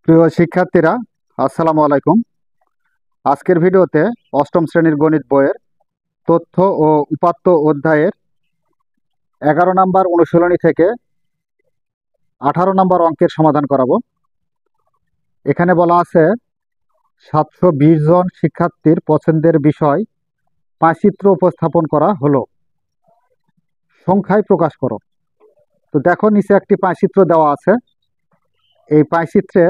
প্রিয় শিক্ষার্থীরা, আসসালামু আলাইকুম। আজকের ভিডিওতে অষ্টম শ্রেণীর গণিত বইয়ের তথ্য ও উপাত্ত অধ্যায়ের 11 নম্বর অনুশীলনী থেকে 18 নম্বর অঙ্কের সমাধান করাবো। এখানে বলা আছে 720 জন শিক্ষার্থীর পছন্দের বিষয় পাঁচিত্র উপস্থাপন করা হলো, সংখ্যায় প্রকাশ করো। তো দেখো, নিচে একটি পাঁচিত্র দেওয়া আছে। এই পাঁচিত্রে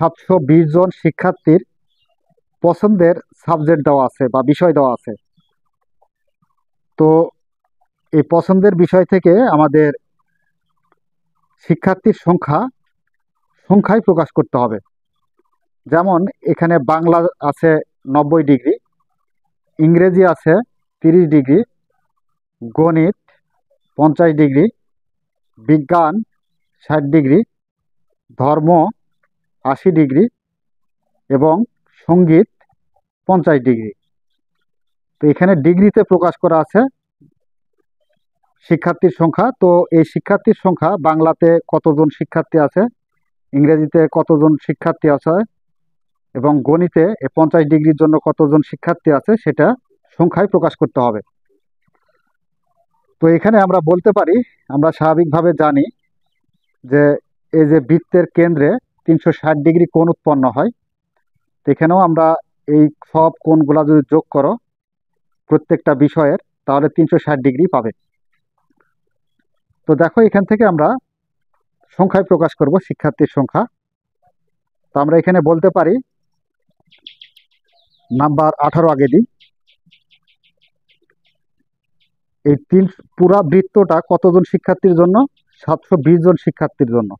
720 জন শিক্ষার্থীর পছন্দের সাবজেক্ট দেওয়া আছে বা বিষয় দেওয়া আছে। তো এই পছন্দের বিষয় থেকে আমাদের শিক্ষার্থীর সংখ্যায় প্রকাশ করতে হবে। যেমন এখানে বাংলা আছে 90 ডিগ্রি, ইংরেজি আছে 30 ডিগ্রি, গণিত 50 ডিগ্রি, বিজ্ঞান 60 ডিগ্রি, ধর্ম 80 ডিগ্রি এবং সঙ্গীত 50 ডিগ্রি। তো এখানে ডিগ্রিতে প্রকাশ করা আছে শিক্ষার্থীর সংখ্যা। তো এই শিক্ষার্থীর সংখ্যা বাংলাতে কতজন শিক্ষার্থী আছে, ইংরেজিতে কতজন শিক্ষার্থী আছে এবং গণিতে 50 ডিগ্রির জন্য কতজন শিক্ষার্থী আছে সেটা সংখ্যায় প্রকাশ করতে হবে। তো এখানে আমরা বলতে পারি, আমরা স্বাভাবিকভাবে জানি যে এই যে বৃত্তের কেন্দ্রে 360 ডিগ্রি কোণ উৎপন্ন হয়। তো এখানেও আমরা এই সব কোণগুলা যদি যোগ করো প্রত্যেকটা বিষয়ের, তাহলে 360 ডিগ্রি পাবে। তো দেখো, এখান থেকে আমরা সংখ্যায় প্রকাশ করব শিক্ষার্থীর সংখ্যা। তো আমরা এখানে বলতে পারি, নাম্বার 18 আগে দিই। এই পুরা বৃত্তটা কতজন শিক্ষার্থীর জন্য? 720 জন শিক্ষার্থীর জন্য।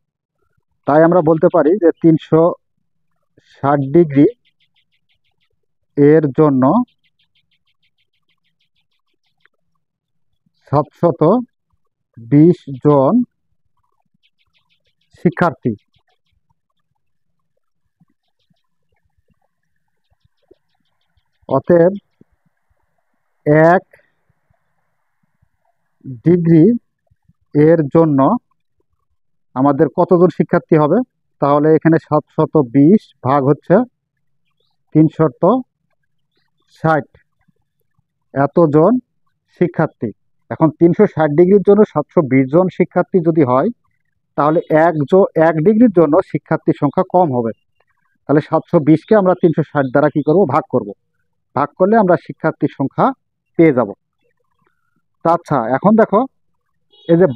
তাই আমরা বলতে পারি যে 360 ডিগ্রি এর জন্য 720 জন শিক্ষার্থী। অতএব 1 ডিগ্রি এর জন্য আমাদের কতজন শিক্ষার্থী হবে? তাহলে এখানে 720 ভাগ হচ্ছে 360, এতজন শিক্ষার্থী। এখন 360 ডিগ্রির জন্য 720 জন শিক্ষার্থী যদি হয়, তাহলে 1 ডিগ্রির জন্য শিক্ষার্থীর সংখ্যা কম হবে। তাহলে 720কে আমরা 360 দ্বারা কি করব? ভাগ করব। ভাগ করলে আমরা শিক্ষার্থীর সংখ্যা পেয়ে যাব। তা আচ্ছা, এখন দেখো, এই যে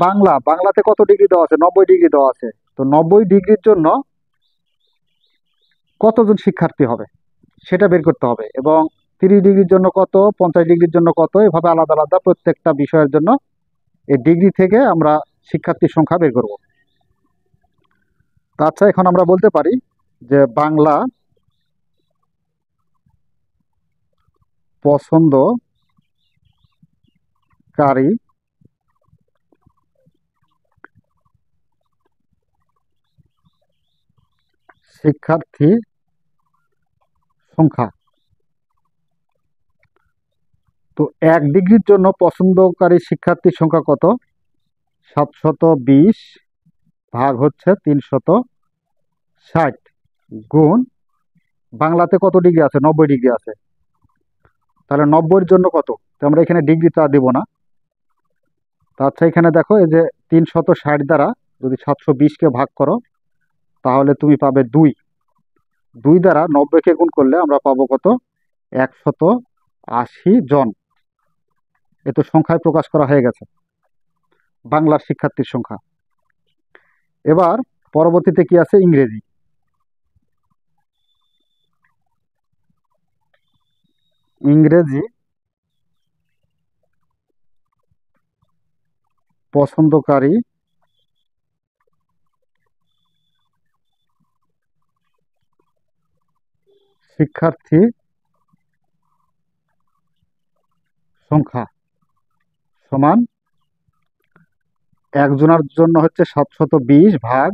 বাংলাতে কত ডিগ্রি দেওয়া আছে? 90 ডিগ্রি দেওয়া আছে। তো 90 ডিগ্রির জন্য কতজন শিক্ষার্থী হবে সেটা বের করতে হবে, এবং 30 ডিগ্রির জন্য কত, 50 ডিগ্রির জন্য কত, এভাবে আলাদা আলাদা প্রত্যেকটা বিষয়ের জন্য এই ডিগ্রি থেকে আমরা শিক্ষার্থীর সংখ্যা বের করব। আচ্ছা, এখন আমরা বলতে পারি যে বাংলা পছন্দকারী শিক্ষার্থী সংখ্যা। তো 1 ডিগ্রির জন্য পছন্দকারী শিক্ষার্থীর সংখ্যা কত? 720 ভাগ হচ্ছে 360 গুণ বাংলাতে কত ডিগ্রি আছে? 90 ডিগ্রি আছে। তাহলে 90-এর জন্য কত? তো আমরা এখানে ডিগ্রি তো আর দেবো না। তো আচ্ছা, এখানে দেখো, এই যে 360 দ্বারা যদি 720কে ভাগ করো, তাহলে তুমি পাবে 2। 2 দ্বারা 90কে গুণ করলে আমরা পাবো কত? 180 জন। এ তো সংখ্যায় প্রকাশ করা হয়ে গেছে বাংলার শিক্ষার্থীর সংখ্যা। এবার পরবর্তীতে কি আছে? ইংরেজি। ইংরেজি পছন্দকারী শিক্ষার্থী সংখ্যা সমান একজনের জন্য হচ্ছে 720 ভাগ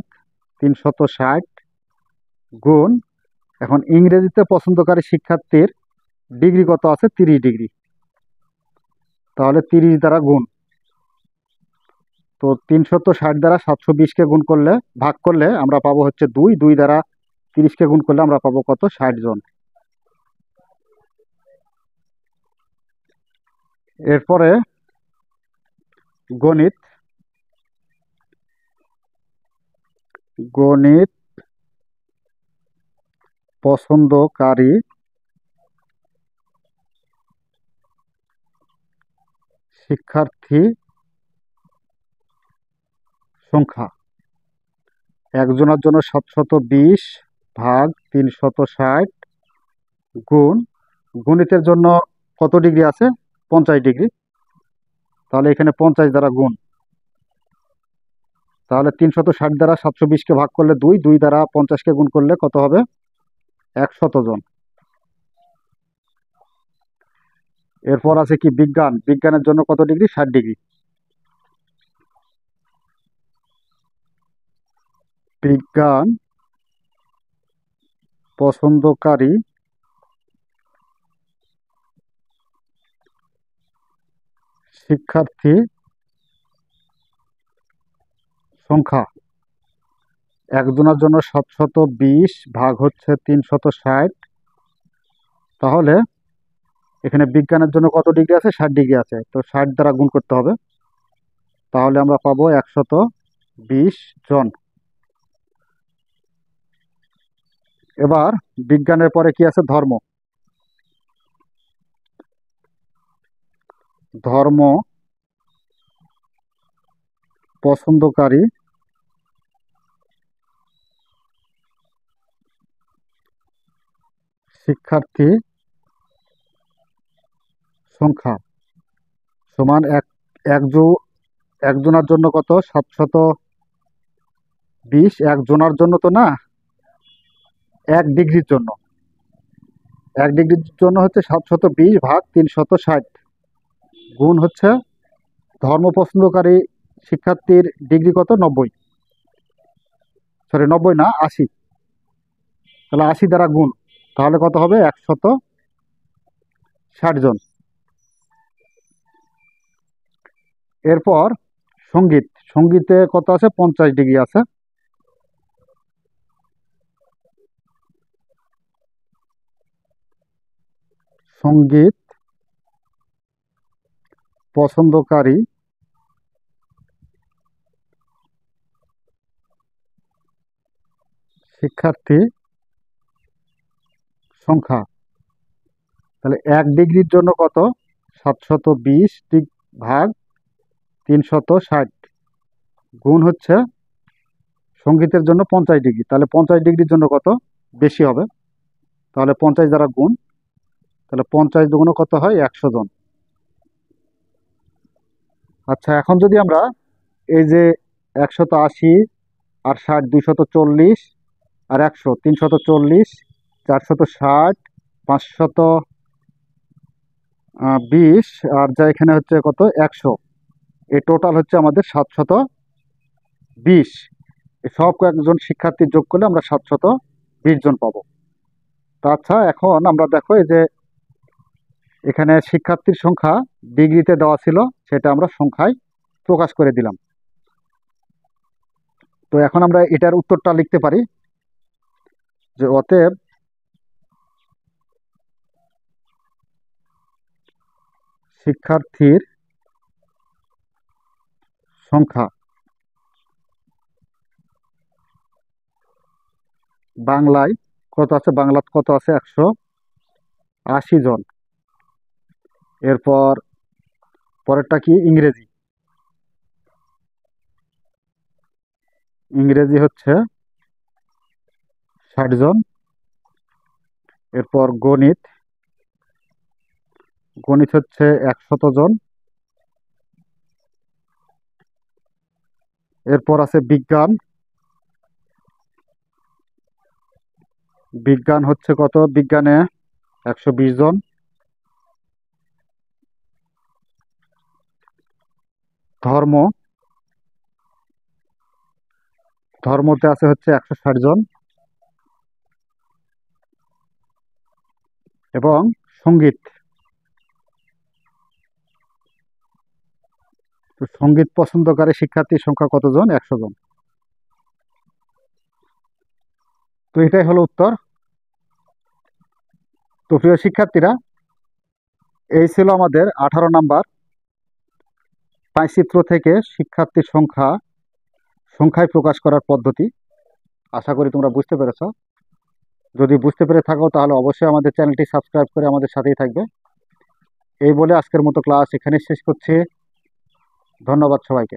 360 গুণ, এখন ইংরেজিতে পছন্দকারী শিক্ষার্থীর ডিগ্রি কত আছে? 30 ডিগ্রি। তাহলে 30 দ্বারা গুণ। তো 360 দ্বারা 720কে গুণ করলে, ভাগ করলে আমরা পাবো হচ্ছে 2। 2 দ্বারা 30কে গুণ করলে আমরা পাবো কত? 60 জন। এরপরে গণিত। গণিত পছন্দকারী শিক্ষার্থী সংখ্যা একজনের জন্য 720 ভাগ 360 গুণ, গণিতের জন্য কত ডিগ্রি আছে? 50 ডিগ্রি। তাহলে এখানে 50 দ্বারা গুণ, তাহলে 360 দ্বারা 720কে ভাগ করলে 2, 2 দ্বারা 50কে গুণ করলে কত হবে? 100 জন। এরপর আছে কি? বিজ্ঞান। বিজ্ঞানের জন্য কত ডিগ্রি? 60 ডিগ্রি। বিজ্ঞান পছন্দকারী শিক্ষার্থী সংখ্যা একজনের জন্য 720 ভাগ হচ্ছে 360। তাহলে এখানে বিজ্ঞানের জন্য কত ডিগ্রি আছে? 60 ডিগ্রি আছে, তো 60 দ্বারা গুণ করতে হবে। তাহলে আমরা পাবো 120 জন। এবার বিজ্ঞানের পরে কি আছে? ধর্ম। ধর্ম পছন্দকারী শিক্ষার্থী সংখ্যা সমান একজনের জন্য কত? 720। একজনের জন্য তো না, 1 ডিগ্রির জন্য। 1 ডিগ্রির জন্য হচ্ছে 720 ভাগ 360 গুণ হচ্ছে ধর্ম পছন্দকারী শিক্ষার্থীর ডিগ্রি কত? 90। সরি, 90 না, 80। তাহলে 80 দ্বারা গুণ, তাহলে কত হবে? 160 জন। এরপর সঙ্গীত। সঙ্গীতে কত আছে? 50 ডিগ্রি আছে। সঙ্গীত পছন্দকারী শিক্ষার্থী সংখ্যা, তাহলে 1 ডিগ্রির জন্য কত? 720 ভাগ 360 গুণ হচ্ছে সঙ্গীতের জন্য 50 ডিগ্রি। তাহলে 50 ডিগ্রির জন্য কত? বেশি হবে। তাহলে 50 দ্বারা গুণ, তাহলে 50 দুগুণ কত হয়? 100 জন। আচ্ছা, এখন যদি আমরা এই যে 180 আর 60, 240 আর 100, 340, 460, 520 আর যা এখানে হচ্ছে কত? 100। এই টোটাল হচ্ছে আমাদের 720। সব কয়েকজন শিক্ষার্থী যোগ করলে আমরা 720 জন পাবো। তা আচ্ছা, এখন আমরা দেখো এই যে এখানে শিক্ষার্থীর সংখ্যা ডিগ্রিতে দেওয়া ছিল, সেটা আমরা সংখ্যায় প্রকাশ করে দিলাম। তো এখন আমরা এটার উত্তরটা লিখতে পারি যে অতএব শিক্ষার্থীর সংখ্যা বাংলায় কত আছে? বাংলাত কত আছে? 180 জন। এরপর পরেরটা কি? ইংরেজি। ইংরেজি হচ্ছে 60 জন। এরপর গণিত। গণিত হচ্ছে 100 জন। এরপর আছে বিজ্ঞান। বিজ্ঞান হচ্ছে কত? বিজ্ঞানে 120 জন। ধর্ম, ধর্মতে আছে হচ্ছে 160 জন। এবং সঙ্গীত, তো সঙ্গীত পছন্দকারী শিক্ষার্থীর সংখ্যা কতজন? 100 জন। তো এটাই হলো উত্তর। তো প্রিয় শিক্ষার্থীরা, এই ছিল আমাদের 18 নাম্বার পাঁচচিত্র থেকে শিক্ষার্থীর সংখ্যায় প্রকাশ করার পদ্ধতি। আশা করি তোমরা বুঝতে পেরেছ। যদি বুঝতে পেরে থাকো তাহলে অবশ্যই আমাদের চ্যানেলটি সাবস্ক্রাইব করে আমাদের সাথেই থাকবে। এই বলে আজকের মতো ক্লাস এখানে শেষ করছি। ধন্যবাদ সবাইকে।